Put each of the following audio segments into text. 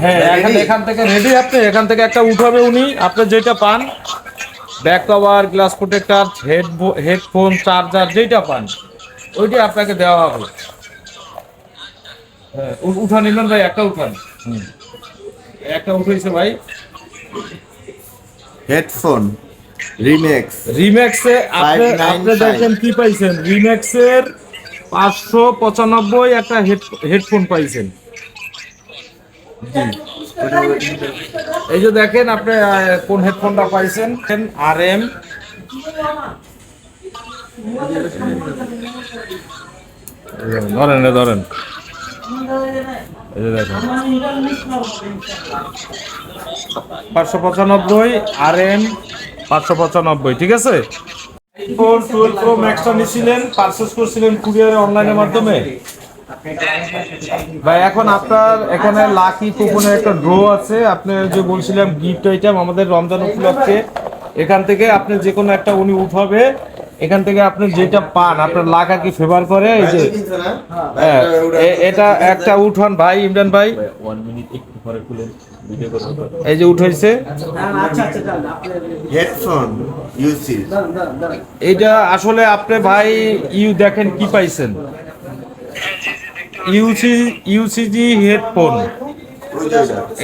হ্যাঁ, এখান থেকে রেডি। আপনি এখান থেকে একটা উঠাবে উনি, আপনি যেটা পান, back cover, glass protector, headphone, charger, যেটা পান ওইটাই আপনাকে দেওয়া হবে। হ্যাঁ, উঠা নিলেন ভাই, একটা উঠান। একটা উঠেছে ভাই। হেডফোন রিম্যাক্স রিম্যাক্সে আপনি 595 দেখেন কি পাইছেন, রিম্যাক্সের 595 একটা হেডফোন পাইছেন। জি, এই যে দেখেন আপনি কোন হেডফোনটা পাইছেন, RM। ধরেন ধরেন, এই যে দেখেন 595 RM 595, ঠিক আছে। iPhone 12 Pro Max-টা নিছিলেন, পারচেজ করছিলেন কুরিয়ারে, অনলাইনের মাধ্যমে ভাই। এখন আপনার এখানে লাকি কুপনের একটা ড্র আছে। আপনি যে বলছিলাম গিফট আইটেম আমাদের রমজান উপলক্ষে, এখান থেকে আপনি যে কোনো একটা উনি উঠাবে, এখান থেকে আপনি যেটা পান আপনার লাখ আর কি ফেভার করে। এই যে হ্যাঁ, এটা একটা উঠান ভাই, ইমরান ভাই 1 মিনিট একটু পরে খুলেন, ভিডিও করব। এই যে উঠাইছে হেডফোন ইউসি। এইটা আসলে আপনি ভাই দেখেন কি পাইছেন, ইউসিজি হেডফোন।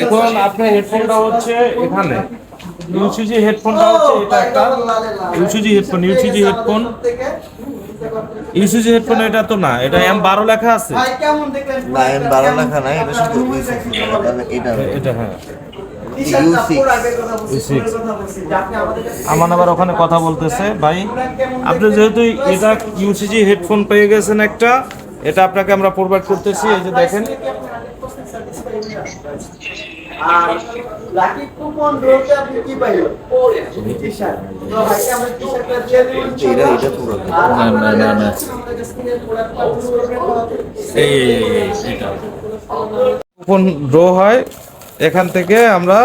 এখন আপনার হেডফোনটা হচ্ছে এখানে, ইউসিজি হেডফোনটা হচ্ছে এটা একটা ইউসিজি হেডফোন। ইউসিজি হেডফোন এটা তো না, এটা M12 লেখা আছে না, M12 লেখা নাই, এটা শুধু এটা এটা। হ্যাঁ, U6। আমার আবার ওখানে কথা বলতেছে ভাই। আপনি যেহেতু এটা ইউসিজি হেডফোন পেয়ে গেছেন একটা, এটা আপনাকে আমরা প্রোভাইড করতেছি। এই যে দেখেন, আর লাকি কুপন ড্রতে আপনি কি পাইলেন? টি-শার্ট। তো ভাইকে আমরা টি-শার্টটা দিয়ে দিই। এটা পুরো না এই এটা কুপন ড্র হয়, এখান থেকে আমরা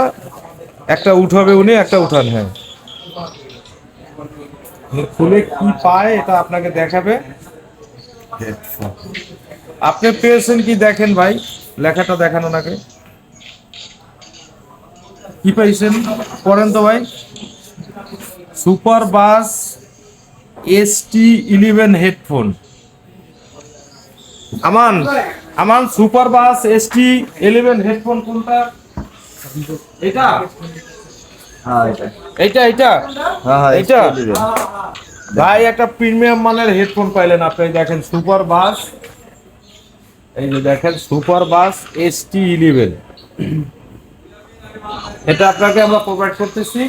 একটা উঠাবে উনি, একটা উঠান। হ্যাঁ, খুলে কি পায় এটা আপনাকে দেখাবে। হেডফোন আপনি পেয়েছেন কি দেখেন ভাই, লেখাটা দেখানো নাকি কি পাইছেন পড়েন তো ভাই। Super bus ST11 headphone. আমান সুপার বাস ST11 হেডফোন কোনটা? এটা হ্যাঁ এইটা এইটা হ্যাঁ এইটা ভাই, একটা প্রিমিয়াম মানের হেডফোন পাইলেন আপনি। দেখেন সুপার বাস, এই যে দেখেন সুপার বাস ST11, এটা আপনাকে আমরা প্রোভাইড করতেছি।